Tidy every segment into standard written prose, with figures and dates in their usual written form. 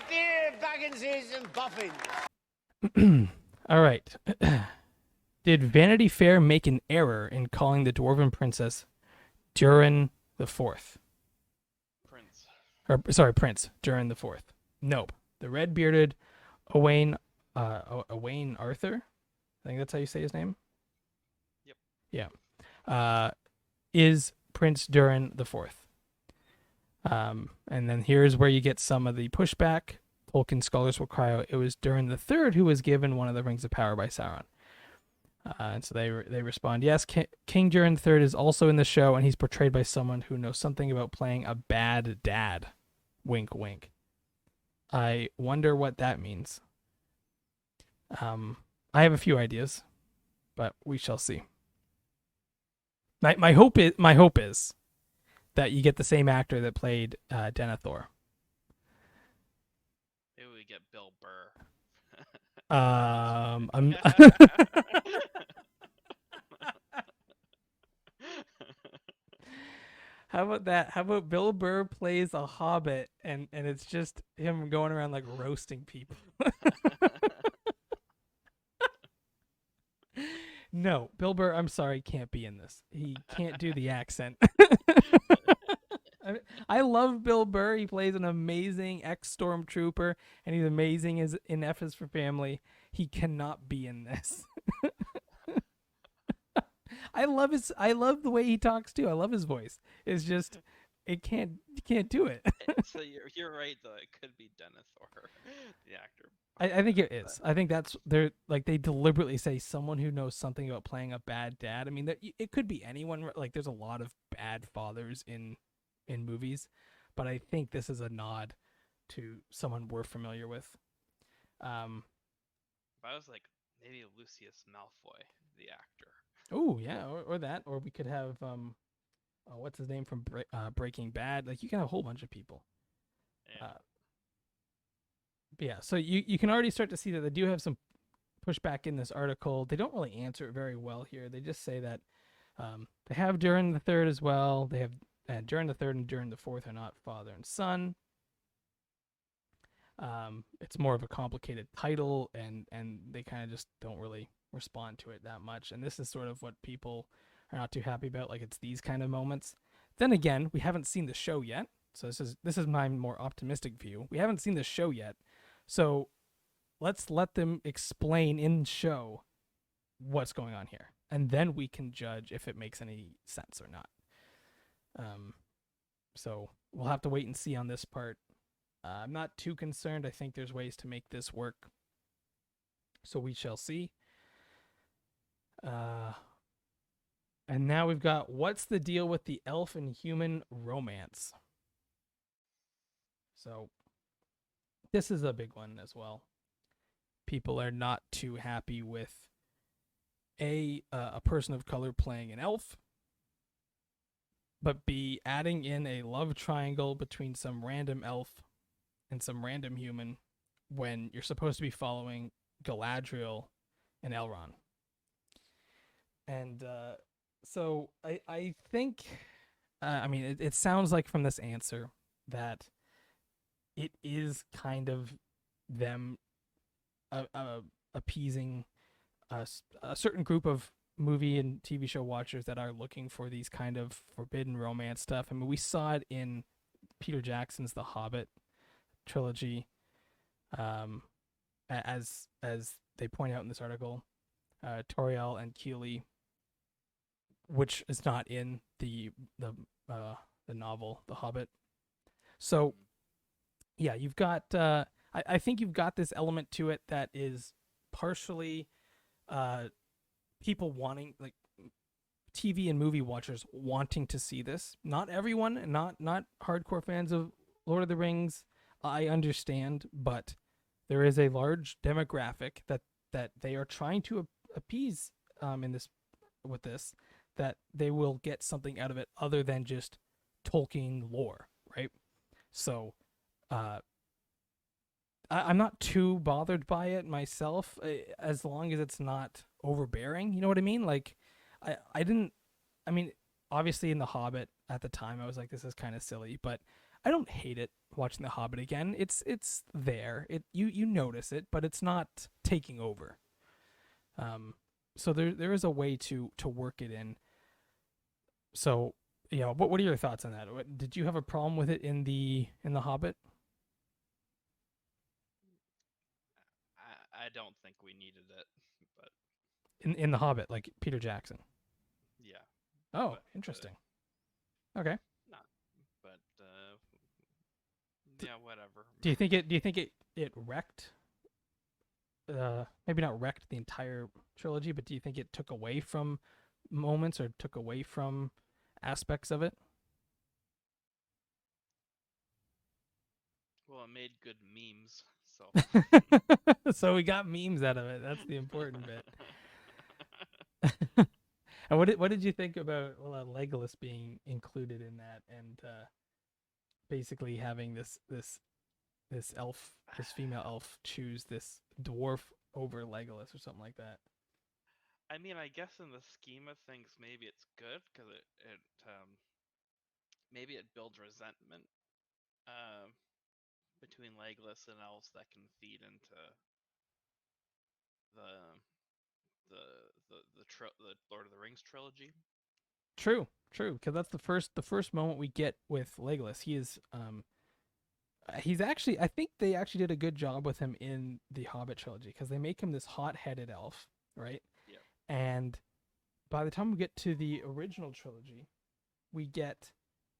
dear Bagginses and Boffins. All right. Did Vanity Fair make an error in calling the Dwarven Princess Durin the Fourth? Prince. Or sorry, Prince Durin the Fourth. Nope. The red-bearded Owain Arthur. I think that's how you say his name. Yep. Yeah. Is Prince Durin the Fourth. And then here's where you get some of the pushback. Tolkien scholars will cry out it was Durin the Third who was given one of the Rings of Power by Sauron. And so they respond, yes, King Durin III is also in the show, and he's portrayed by someone who knows something about playing a bad dad. Wink, wink. I wonder what that means. I have a few ideas, but we shall see. My hope is that you get the same actor that played Denethor. Maybe we get Bill Burr. I'm How about that? How about Bill Burr plays a hobbit and it's just him going around like roasting people? No, Bill Burr, I'm sorry, can't be in this. He can't do the accent. I love Bill Burr. He plays an amazing ex-stormtrooper, and he's amazing in F is for Family. He cannot be in this. I love the way he talks too. I love his voice. It's just you can't do it. So you're right though. It could be Denethor, the actor. I think it is. I think they deliberately say someone who knows something about playing a bad dad. I mean, it could be anyone. Like there's a lot of bad fathers in movies, but I think this is a nod to someone we're familiar with. If I was like maybe Lucius Malfoy, the actor. Oh yeah, or that, or we could have what's his name from Breaking Bad. Like you can have a whole bunch of people. Yeah. But yeah, so you can already start to see that they do have some pushback in this article. They don't really answer it very well here. They just say that they have Durin the Third as well. They have Durin the Third and Durin the Fourth are not father and son. It's more of a complicated title, and they kind of just don't really respond to it that much. And this is sort of what people are not too happy about. Like it's these kind of moments. Then again, we haven't seen the show yet, so this is my more optimistic view. We haven't seen the show yet, so let's let them explain in show what's going on here, and then we can judge if it makes any sense or not. So we'll have to wait and see on this part. I'm not too concerned. I think there's ways to make this work. So we shall see. And now we've got what's the deal with the elf and human romance? So this is a big one as well. People are not too happy with a person of color playing an elf, but B, adding in a love triangle between some random elf and some random human when you're supposed to be following Galadriel and Elrond. And so I think, I mean, it sounds like from this answer that it is kind of them appeasing a certain group of movie and TV show watchers that are looking for these kind of forbidden romance stuff. I mean, we saw it in Peter Jackson's The Hobbit trilogy, as they point out in this article, Toriel and Keeley, which is not in the novel The Hobbit. So yeah, you've got I think you've got this element to it that is partially people wanting, like TV and movie watchers wanting to see this. Not everyone, not hardcore fans of Lord of the Rings, I understand, but there is a large demographic that they are trying to appease in this with this, that they will get something out of it other than just Tolkien lore, right? So I'm not too bothered by it myself, as long as it's not overbearing. You know what I mean? Like, I mean, obviously in The Hobbit at the time, I was like, this is kind of silly, but I don't hate it watching The Hobbit again. It's there. You notice it, but it's not taking over. So there is a way to work it in. So yeah, what are your thoughts on that? Did you have a problem with it in the Hobbit? I don't think we needed it, but In the Hobbit, like Peter Jackson. yeah. Oh, But, interesting. Okay. not, but yeah, whatever. Do you think it wrecked? Maybe not wrecked the entire trilogy, but do you think it took away from moments or took away from aspects of it? Well, it made good memes, so. So we got memes out of it. That's the important bit. And what did you think about Legolas being included in that and basically having this elf, this female elf, choose this dwarf over Legolas or something like that? I mean, I guess in the scheme of things, maybe it's good because it maybe it builds resentment uh, between Legolas and elves that can feed into the the Lord of the Rings trilogy. True, because that's the first moment we get with Legolas. He's actually, I think they actually did a good job with him in the Hobbit trilogy because they make him this hot-headed elf, right? Yep. And by the time we get to the original trilogy, we get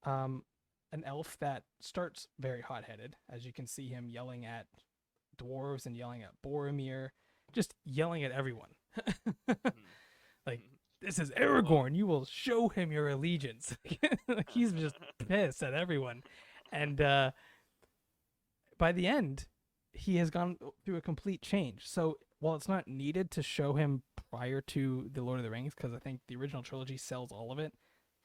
an elf that starts very hot-headed, as you can see him yelling at dwarves and yelling at Boromir, just yelling at everyone. Like, this is Aragorn. You will show him your allegiance. Like, he's just pissed at everyone. And by the end, he has gone through a complete change. So while it's not needed to show him prior to the Lord of the Rings, because I think the original trilogy sells all of it,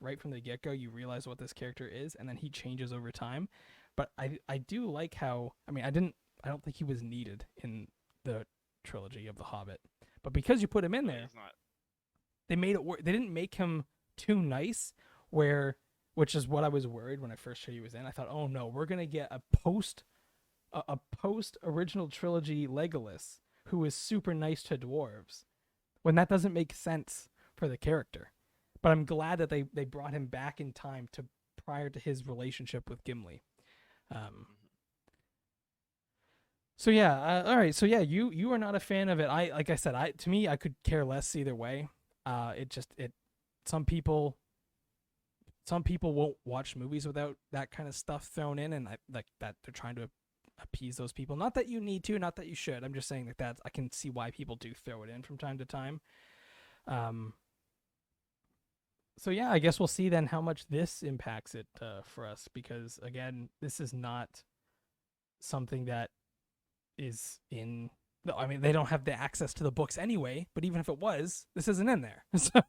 right from the get-go, you realize what this character is, and then he changes over time. But I do like how, I mean, I don't think he was needed in the trilogy of The Hobbit. But because you put him in there, they made it work. They didn't make him too nice, which is what I was worried when I first heard he was in. I thought, oh no, we're gonna get a post original trilogy Legolas who is super nice to dwarves, when that doesn't make sense for the character. But I'm glad that they brought him back in time to prior to his relationship with Gimli. So yeah, all right. So yeah, you are not a fan of it. Like I said, to me, I could care less either way. Some people won't watch movies without that kind of stuff thrown in, and I like that they're trying to appease those people. Not that you need to, not that you should. I'm just saying that I can see why people do throw it in from time to time. So yeah, I guess we'll see then how much this impacts it for us, because again, this is not something that is in. I mean, they don't have the access to the books anyway. But even if it was, this isn't in there. So,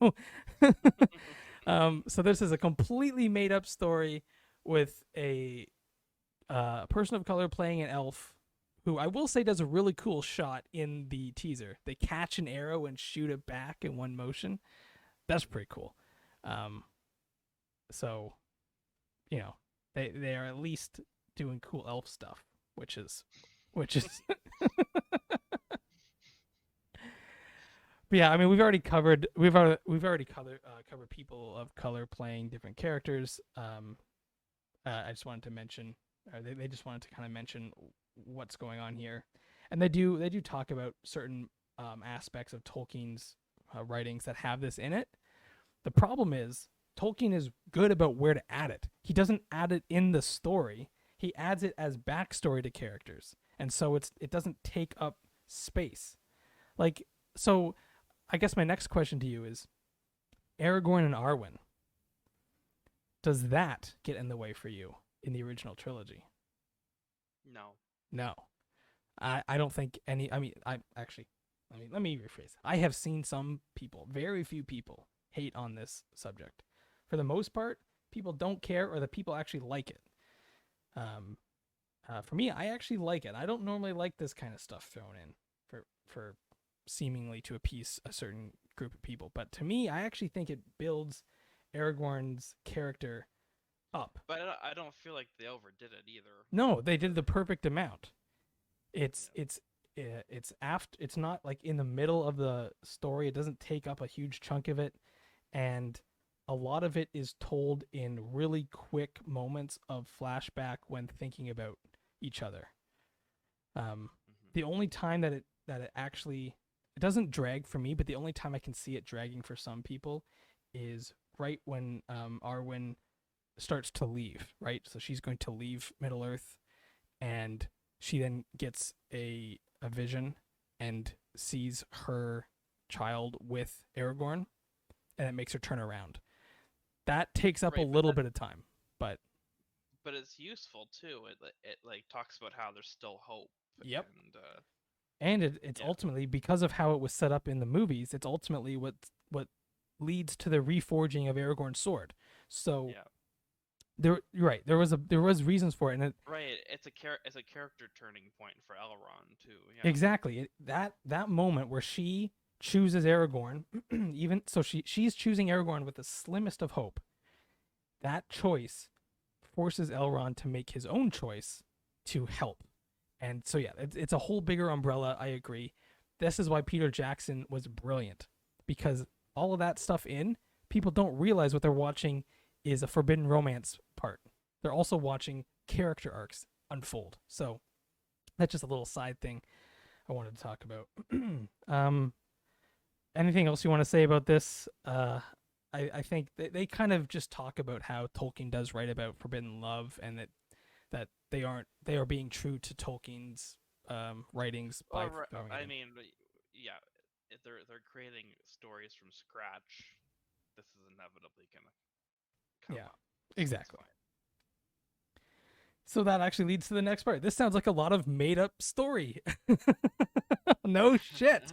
so this is a completely made up story with a person of color playing an elf, who I will say does a really cool shot in the teaser. They catch an arrow and shoot it back in one motion. That's pretty cool. So, you know, they are at least doing cool elf stuff, which is But yeah, I mean, we've already covered people of color playing different characters. I just wanted to mention, or they just wanted to kind of mention what's going on here, and they do talk about certain aspects of Tolkien's writings that have this in it. The problem is Tolkien is good about where to add it. He doesn't add it in the story. He adds it as backstory to characters, and so it doesn't take up space. Like, so I guess my next question to you is, Aragorn and Arwen, does that get in the way for you in the original trilogy? No. I don't think any. I mean, let me rephrase. I have seen some people, very few people, hate on this subject. For the most part, people don't care, or the people actually like it. For me, I actually like it. I don't normally like this kind of stuff thrown in for seemingly to appease a certain group of people, but to me, I actually think it builds Aragorn's character up. But I don't feel like they overdid it either. No, they did the perfect amount. It's not like in the middle of the story. It doesn't take up a huge chunk of it, and a lot of it is told in really quick moments of flashback when thinking about each other. The only time that it actually, it doesn't drag for me, but the only time I can see it dragging for some people is right when Arwen starts to leave, right? So she's going to leave Middle Earth, and she then gets a vision and sees her child with Aragorn, and it makes her turn around. That takes up a little bit of time, but it's useful too. It like talks about how there's still hope. Yep. And it's ultimately, because of how it was set up in the movies, it's ultimately what leads to the reforging of Aragorn's sword. So you're right. There was reasons for it, and it's a character turning point for Elrond too. Yeah. Exactly. That moment where she chooses Aragorn, even so she's choosing Aragorn with the slimmest of hope. That choice forces Elrond to make his own choice to help. And so yeah, it's a whole bigger umbrella, I agree. This is why Peter Jackson was brilliant, because all of that stuff people don't realize what they're watching is a forbidden romance part. They're also watching character arcs unfold. So that's just a little side thing I wanted to talk about. Anything else you want to say about this? I think they kind of just talk about how Tolkien does write about forbidden love, and that they are being true to Tolkien's writings by I mean, yeah, if they're creating stories from scratch, this is inevitably gonna come up. Exactly. So that actually leads to the next part. This sounds like a lot of made up story. No shit.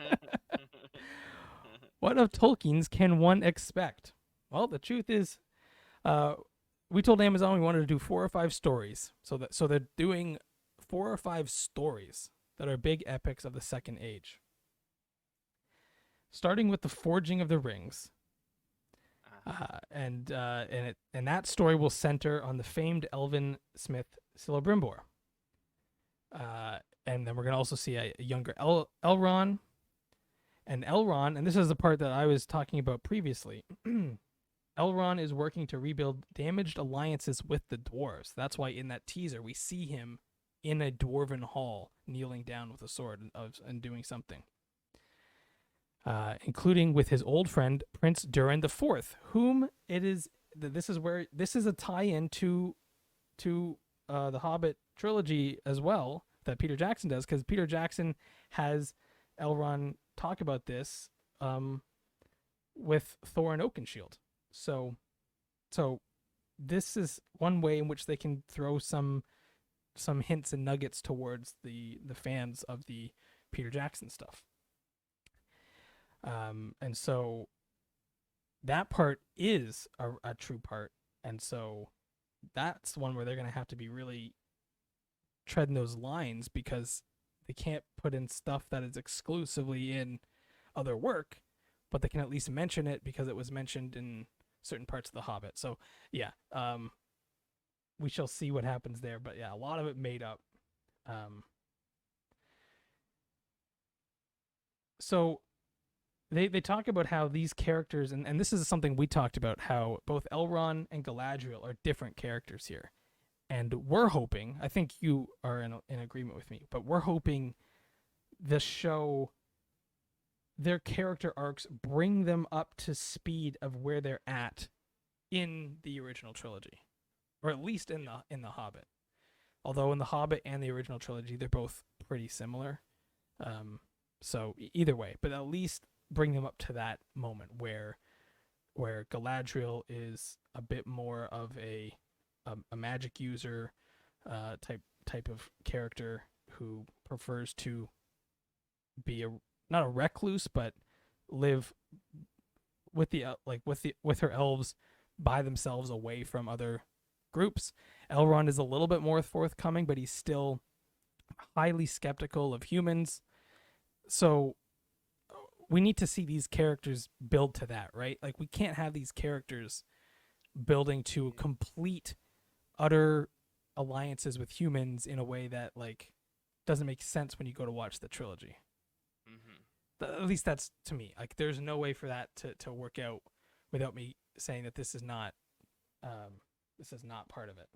What of Tolkien's can one expect? Well, the truth is, we told Amazon we wanted to do 4 or 5 stories. So they're doing 4 or 5 stories that are big epics of the Second Age. Starting with the Forging of the Rings. And that story will center on the famed elven smith Celebrimbor. And then we're going to also see a younger Elrond. And Elrond, and this is the part that I was talking about previously, Elrond is working to rebuild damaged alliances with the dwarves. That's why in that teaser we see him in a dwarven hall, kneeling down with a sword and doing something. Including with his old friend Prince Durin the Fourth, whom it is. This is a tie-in to the Hobbit trilogy as well that Peter Jackson does, because Peter Jackson has Elrond talk about this with Thorin Oakenshield. So this is one way in which they can throw some hints and nuggets towards the fans of the Peter Jackson stuff. And so that part is a true part. And so that's one where they're going to have to be really treading those lines, because they can't put in stuff that is exclusively in other work, but they can at least mention it because it was mentioned in certain parts of The Hobbit. So yeah, we shall see what happens there. But yeah, a lot of it made up. So they talk about how these characters, and this is something we talked about, how both Elrond and Galadriel are different characters here. And we're hoping, I think you are in agreement with me, but we're hoping the show, their character arcs bring them up to speed of where they're at in the original trilogy, or at least in the Hobbit. Although in the Hobbit and the original trilogy, they're both pretty similar. So either way, but at least bring them up to that moment where Galadriel is a bit more of a magic user type of character who prefers to be not a recluse, but live with with her elves by themselves, away from other groups. Elrond is a little bit more forthcoming, but he's still highly skeptical of humans. So we need to see these characters build to that, right? Like, we can't have these characters building to complete utter alliances with humans in a way that like doesn't make sense when you go to watch the trilogy. At least that's to me. Like, there's no way for that to work out without me saying that this is not part of it.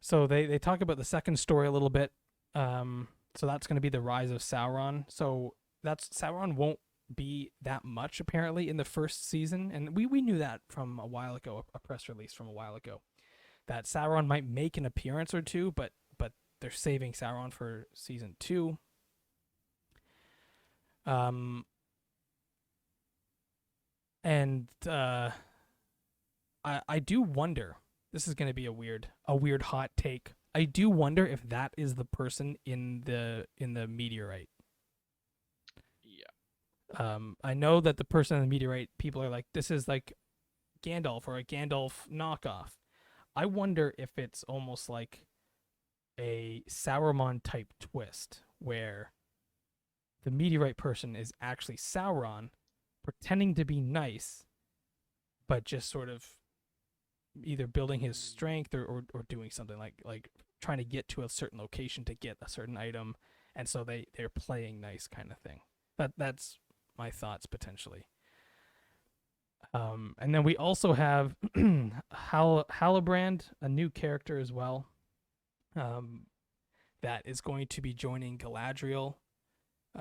So they talk about the second story a little bit. So that's going to be the rise of Sauron. So that's Sauron won't be that much apparently in the first season, and we knew that from a while ago, a press release from a while ago, that Sauron might make an appearance or two, but they're saving Sauron for season 2. And I do wonder. This is going to be a weird hot take. I do wonder if that is the person in the meteorite. Yeah. I know that the person in the meteorite, people are like, this is like Gandalf or a Gandalf knockoff. I wonder if it's almost like a Sauron type twist where the meteorite person is actually Sauron pretending to be nice, but just sort of either building his strength or doing something like trying to get to a certain location to get a certain item, and so they're playing nice kind of thing. That's my thoughts potentially. And then we also have Halbrand, a new character as well, that is going to be joining Galadriel.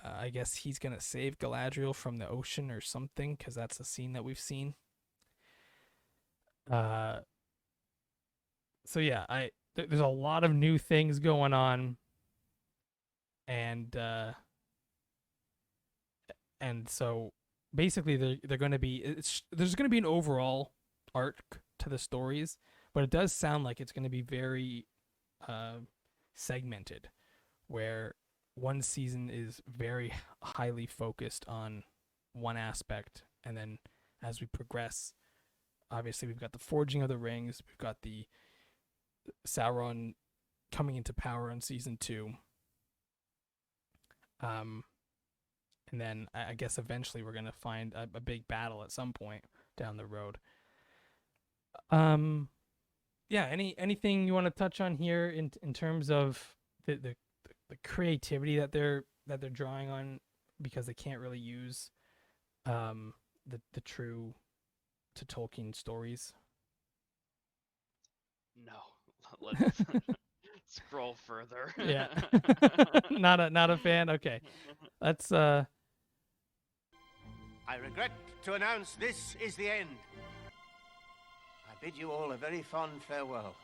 I guess he's going to save Galadriel from the ocean or something, because that's a scene that we've seen. So yeah, there's a lot of new things going on, and so basically they're going to be there's going to be an overall arc to the stories, but it does sound like it's going to be very segmented, where one season is very highly focused on one aspect, and then as we progress, obviously we've got the forging of the rings, we've got the Sauron coming into power in season 2, and then I guess eventually we're gonna find a big battle at some point down the road. Yeah, anything you want to touch on here in terms of the creativity that they're drawing on, because they can't really use the true to Tolkien stories? No. Let's scroll further. Yeah. not a fan. Okay. Let's I regret to announce this is the end. I bid you all a very fond farewell.